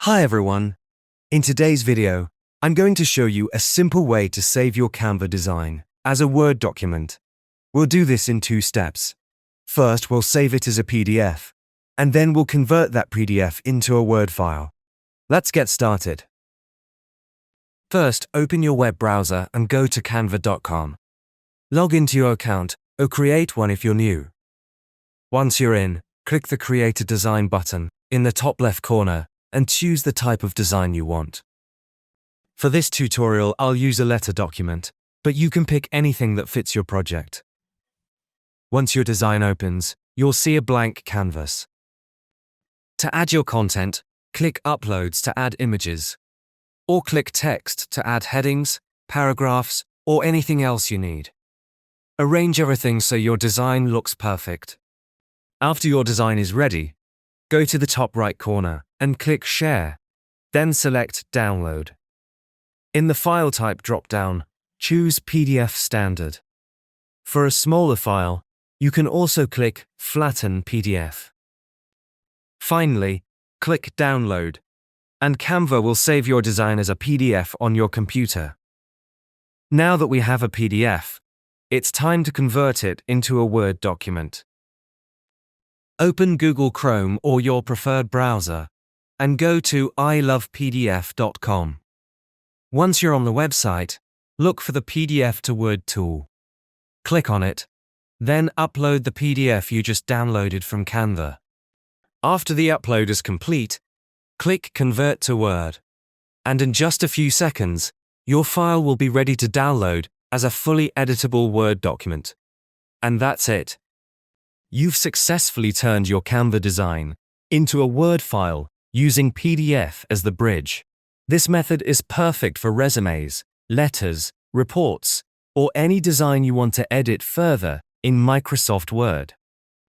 Hi everyone! In today's video, I'm going to show you a simple way to save your Canva design as a Word document. We'll do this in 2 steps. First, we'll save it as a PDF, and then we'll convert that PDF into a Word file. Let's get started. First, open your web browser and go to canva.com. Log into your account or create one if you're new. Once you're in, click the Create a Design button in the top left corner and choose the type of design you want. For this tutorial, I'll use a letter document, but you can pick anything that fits your project. Once your design opens, you'll see a blank canvas. To add your content, click Uploads to add images, or click Text to add headings, paragraphs, or anything else you need. Arrange everything so your design looks perfect. After your design is ready, go to the top right corner and click Share, then select Download. In the File Type drop-down, choose PDF Standard. For a smaller file, you can also click Flatten PDF. Finally, click Download, and Canva will save your design as a PDF on your computer. Now that we have a PDF, it's time to convert it into a Word document. Open Google Chrome or your preferred browser and go to ilovepdf.com. Once you're on the website, look for the PDF to Word tool. Click on it, then upload the PDF you just downloaded from Canva. After the upload is complete, click Convert to Word, and in just a few seconds, your file will be ready to download as a fully editable Word document. And that's it. You've successfully turned your Canva design into a Word file using PDF as the bridge. This method is perfect for resumes, letters, reports, or any design you want to edit further in Microsoft Word.